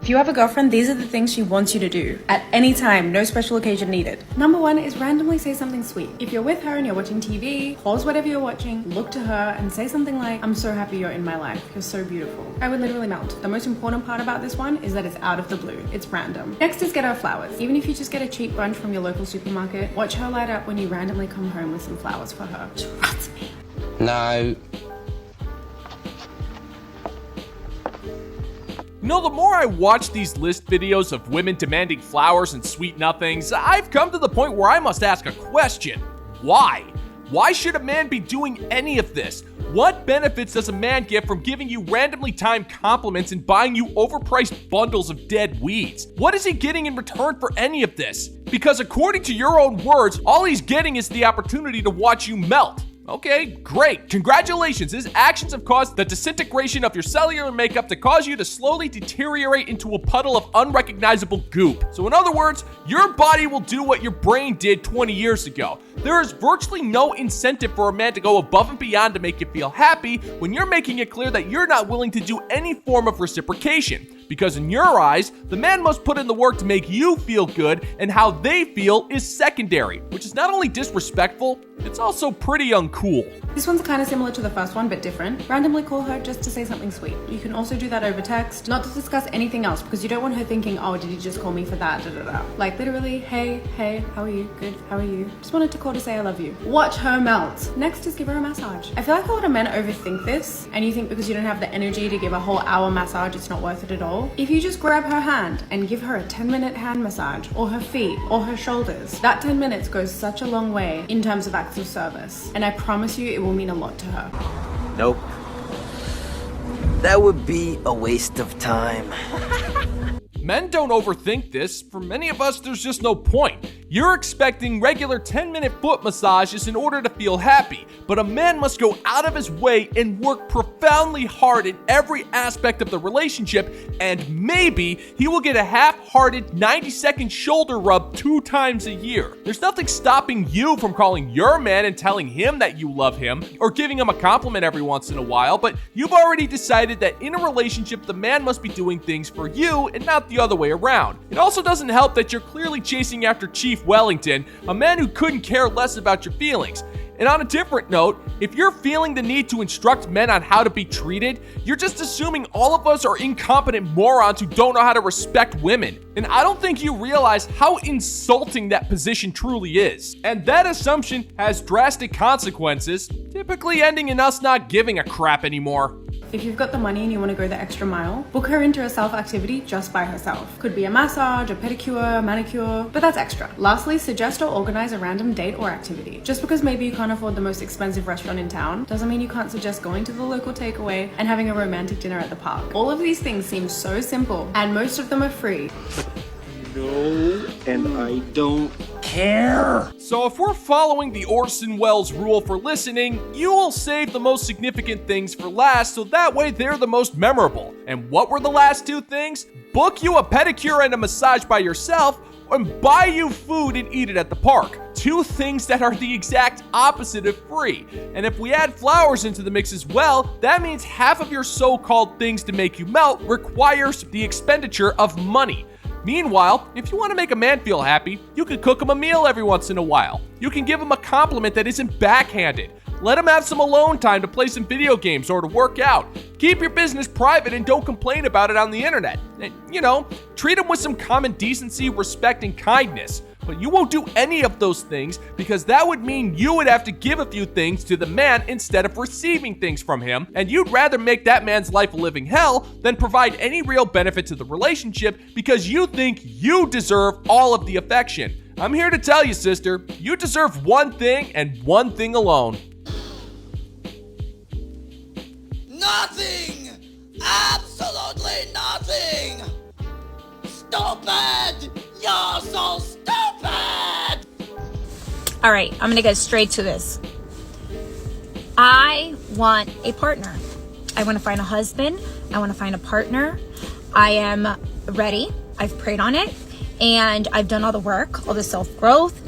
If you have a girlfriend, these are the things she wants you to do at any time, no special occasion needed. Number one is randomly say something sweet. If you're with her and you're watching TV, pause whatever you're watching, look to her and say something like, I'm so happy you're in my life. You're so beautiful. I would literally melt. The most important part about this one is that it's out of the blue. It's random. Next is get her flowers. Even if you just get a cheap bunch from your local supermarket, watch her light up when you randomly come home with some flowers for her. Trust me. No. You know, the more I watch these list videos of women demanding flowers and sweet nothings, I've come to the point where I must ask a question. Why? Why should a man be doing any of this? What benefits does a man get from giving you randomly timed compliments and buying you overpriced bundles of dead weeds? What is he getting in return for any of this? Because according to your own words, all he's getting is the opportunity to watch you melt. Okay, great. Congratulations. His actions have caused the disintegration of your cellular makeup to cause you to slowly deteriorate into a puddle of unrecognizable goop. So in other words, your body will do what your brain did 20 years ago. There is virtually no incentive for a man to go above and beyond to make you feel happy when you're making it clear that you're not willing to do any form of reciprocation. Because in your eyes, the man must put in the work to make you feel good, and how they feel is secondary, which is not only disrespectful, it's also pretty uncool. This one's kind of similar to the first one, but different. Randomly call her just to say something sweet. You can also do that over text, not to discuss anything else, because you don't want her thinking, oh, did you just call me for that, Like literally, hey, how are you? Good, how are you? Just wanted to call to say I love you. Watch her melt. Next is give her a massage. I feel like a lot of men overthink this, and you think because you don't have the energy to give a whole hour massage, it's not worth it at all. If you just grab her hand and give her a 10-minute hand massage, or her feet, or her shoulders, that 10 minutes goes such a long way in terms of acts of service. And I promise you, it will mean a lot to her. Nope. That would be a waste of time. Men don't overthink this. For many of us, there's just no point. You're expecting regular 10-minute foot massages in order to feel happy, but a man must go out of his way and work profoundly hard in every aspect of the relationship, and maybe he will get a half-hearted 90-second shoulder rub 2 times a year. There's nothing stopping you from calling your man and telling him that you love him, or giving him a compliment every once in a while, but you've already decided that in a relationship, the man must be doing things for you and not the other way around. It also doesn't help that you're clearly chasing after Chief Wellington, a man who couldn't care less about your feelings. And on a different note, if you're feeling the need to instruct men on how to be treated, you're just assuming all of us are incompetent morons who don't know how to respect women. And I don't think you realize how insulting that position truly is. And that assumption has drastic consequences, typically ending in us not giving a crap anymore. If you've got the money and you want to go the extra mile, book her into a self-activity just by herself. Could be a massage, a pedicure, manicure, but that's extra. Lastly, suggest or organize a random date or activity. Just because maybe you can't afford the most expensive restaurant in town, doesn't mean you can't suggest going to the local takeaway and having a romantic dinner at the park. All of these things seem so simple, and most of them are free. No, and I don't care. So if we're following the Orson Welles rule for listening, you will save the most significant things for last, so that way they're the most memorable. And what were the last 2 things? Book you a pedicure and a massage by yourself, and buy you food and eat it at the park. 2 things that are the exact opposite of free. And if we add flowers into the mix as well, that means half of your so-called things to make you melt requires the expenditure of money. Meanwhile, if you want to make a man feel happy, you can cook him a meal every once in a while. You can give him a compliment that isn't backhanded. Let him have some alone time to play some video games or to work out. Keep your business private and don't complain about it on the internet. And, treat him with some common decency, respect, and kindness. But you won't do any of those things because that would mean you would have to give a few things to the man instead of receiving things from him, and you'd rather make that man's life a living hell than provide any real benefit to the relationship because you think you deserve all of the affection. I'm here to tell you, sister, you deserve one thing and one thing alone. Nothing! Absolutely nothing! Stupid! You're so stupid! All right, I'm gonna get straight to this. I want a partner. I want to find a husband. I want to find a partner. I am ready. I've prayed on it, and I've done all the work, all the self-growth.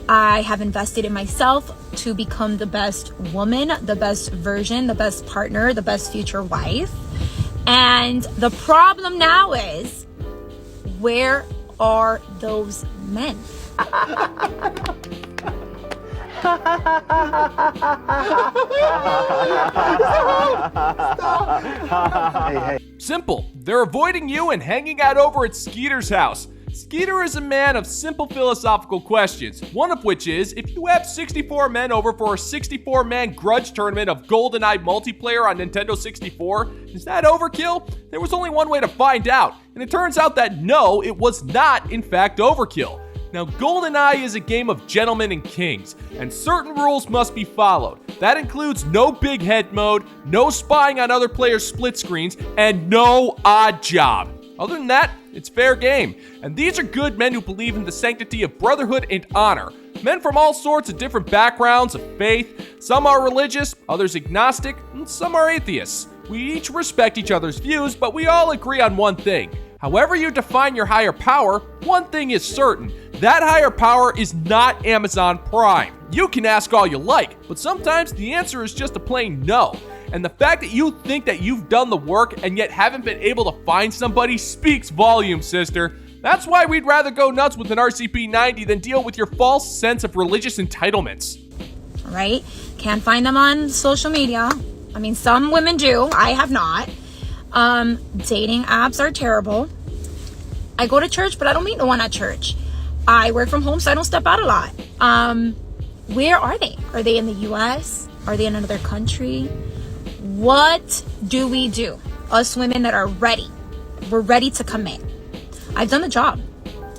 I have invested in myself to become the best woman, the best version, the best partner, the best future wife. And the problem now is Where are those men? Simple. They're avoiding you and hanging out over at Skeeter's house. Skeeter is a man of simple philosophical questions, one of which is, if you have 64 men over for a 64-man grudge tournament of GoldenEye multiplayer on Nintendo 64, is that overkill? There was only one way to find out, and it turns out that no, it was not, in fact, overkill. Now, GoldenEye is a game of gentlemen and kings, and certain rules must be followed. That includes no big head mode, no spying on other players' split screens, and no odd job. Other than that, it's fair game. And these are good men who believe in the sanctity of brotherhood and honor. Men from all sorts of different backgrounds of faith. Some are religious, others agnostic, and some are atheists. We each respect each other's views, but we all agree on one thing. However you define your higher power, one thing is certain. That higher power is not Amazon Prime. You can ask all you like, but sometimes the answer is just a plain no. And the fact that you think that you've done the work and yet haven't been able to find somebody speaks volumes, sister. That's why we'd rather go nuts with an RCP-90 than deal with your false sense of religious entitlements. Right? Can't find them on social media. I mean, some women do. I have not. Dating apps are terrible. I go to church, but I don't meet no one at church. I work from home, so I don't step out a lot. Where are they? Are they in the US? Are they in another country? What do we do? Us women that are ready. We're ready to commit. I've done the job.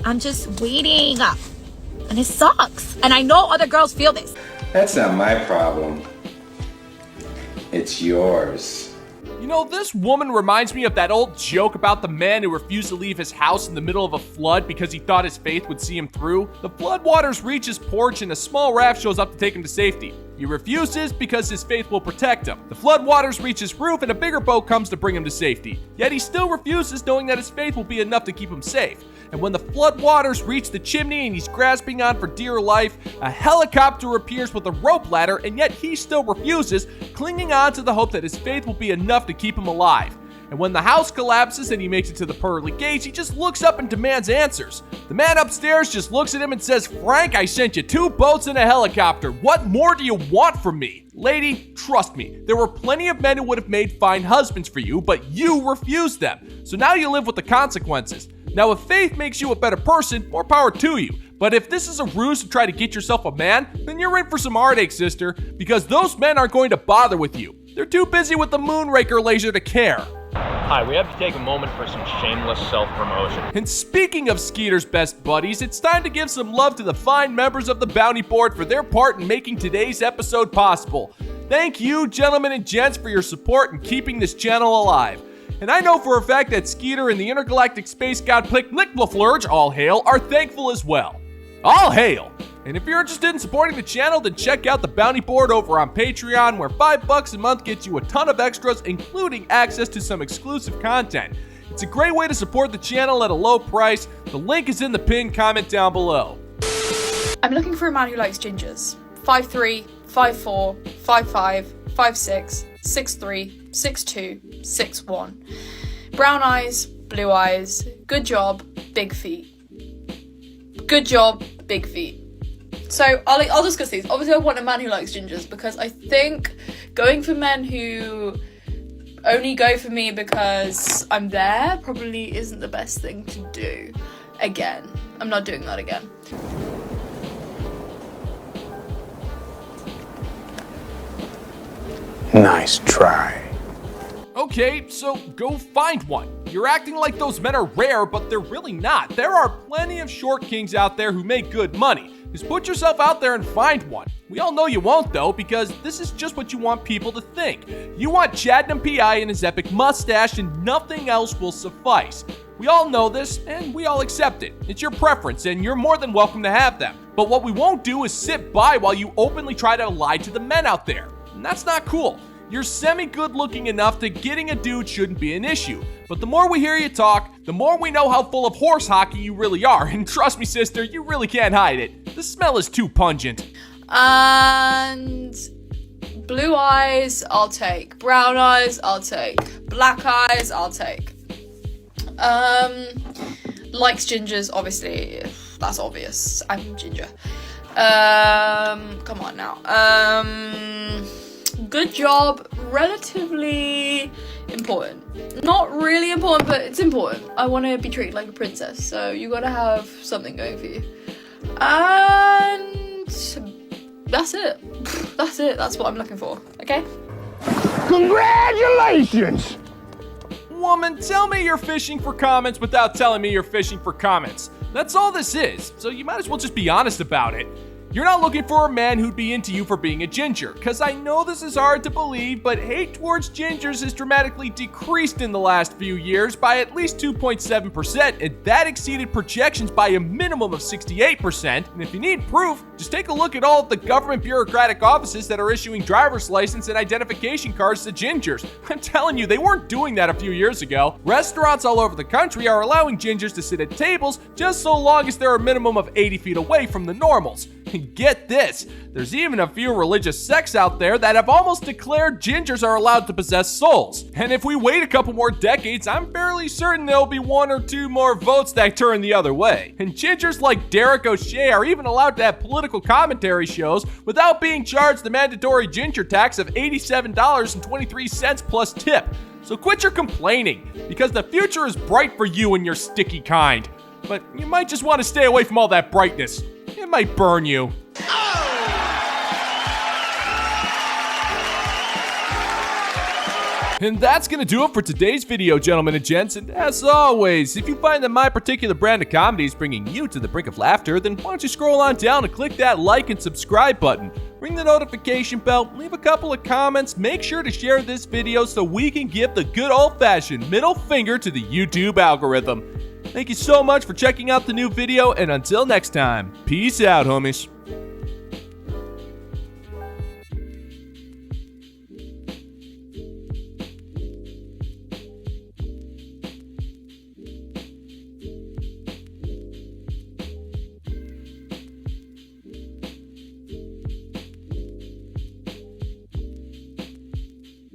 I'm just waiting up. And it sucks. And I know other girls feel this. That's not my problem. It's yours. You know, this woman reminds me of that old joke about the man who refused to leave his house in the middle of a flood because he thought his faith would see him through. The floodwaters reach his porch and a small raft shows up to take him to safety. He refuses because his faith will protect him. The floodwaters reach his roof and a bigger boat comes to bring him to safety. Yet he still refuses, knowing that his faith will be enough to keep him safe. And when the floodwaters reach the chimney and he's grasping on for dear life, a helicopter appears with a rope ladder, and yet he still refuses, clinging on to the hope that his faith will be enough to keep him alive. And when the house collapses and he makes it to the pearly gates, he just looks up and demands answers. The man upstairs just looks at him and says, "Frank, I sent you 2 boats and a helicopter. What more do you want from me?" Lady, trust me, there were plenty of men who would have made fine husbands for you, but you refused them. So now you live with the consequences. Now, if faith makes you a better person, more power to you. But if this is a ruse to try to get yourself a man, then you're in for some heartache, sister, because those men aren't going to bother with you. They're too busy with the Moonraker laser to care. Hi, we have to take a moment for some shameless self-promotion. And speaking of Skeeter's best buddies, it's time to give some love to the fine members of the Bounty Board for their part in making today's episode possible. Thank you, gentlemen and gents, for your support in keeping this channel alive. And I know for a fact that Skeeter and the intergalactic space god Plick Laflurge, all hail, are thankful as well. All hail! And if you're interested in supporting the channel, then check out the Bounty Board over on Patreon, where $5 a month gets you a ton of extras, including access to some exclusive content. It's a great way to support the channel at a low price. The link is in the pinned comment down below. I'm looking for a man who likes gingers. 5'3", 5'4", 5'5", 5'6", 6'3", 6'2", 6'1". Brown eyes, blue eyes, good job, big feet. Good job, big feet. So I'll discuss these. Obviously I want a man who likes gingers, because I think going for men who only go for me because I'm there probably isn't the best thing to do. Again, I'm not doing that again. Nice try. Okay, so go find one. You're acting like those men are rare, but they're really not. There are plenty of short kings out there who make good money. Just put yourself out there and find one. We all know you won't, though, because this is just what you want people to think. You want Chadnam P.I. and his epic mustache, and nothing else will suffice. We all know this, and we all accept it. It's your preference, and you're more than welcome to have them. But what we won't do is sit by while you openly try to lie to the men out there. And that's not cool. You're semi-good looking enough that getting a dude shouldn't be an issue. But the more we hear you talk, the more we know how full of horse hockey you really are. And trust me, sister, you really can't hide it. The smell is too pungent. And blue eyes, I'll take. Brown eyes, I'll take. Black eyes, I'll take. Likes gingers, obviously. That's obvious. I'm ginger. Come on now. Good job. Relatively important. Not really important, but it's important. I want to be treated like a princess, so you gotta have something going for you. And that's it. That's it. That's what I'm looking for. Okay? Congratulations! Woman, tell me you're fishing for comments without telling me you're fishing for comments. That's all this is, so you might as well just be honest about it. You're not looking for a man who'd be into you for being a ginger, because I know this is hard to believe, but hate towards gingers has dramatically decreased in the last few years by at least 2.7%, and that exceeded projections by a minimum of 68%. And if you need proof, just take a look at all of the government bureaucratic offices that are issuing driver's license and identification cards to gingers. I'm telling you, they weren't doing that a few years ago. Restaurants all over the country are allowing gingers to sit at tables just so long as they're a minimum of 80 feet away from the normals. Get this, there's even a few religious sects out there that have almost declared gingers are allowed to possess souls. And if we wait a couple more decades, I'm fairly certain there'll be 1 or 2 more votes that turn the other way. And gingers like Derek O'Shea are even allowed to have political commentary shows without being charged the mandatory ginger tax of $87.23 plus tip. So quit your complaining, because the future is bright for you and your sticky kind. But you might just want to stay away from all that brightness. It might burn you. And that's gonna do it for today's video, gentlemen and gents. And as always, if you find that my particular brand of comedy is bringing you to the brink of laughter, then why don't you scroll on down and click that like and subscribe button. Ring the notification bell, leave a couple of comments, make sure to share this video so we can give the good old-fashioned middle finger to the YouTube algorithm. Thank you so much for checking out the new video, and until next time, peace out, homies.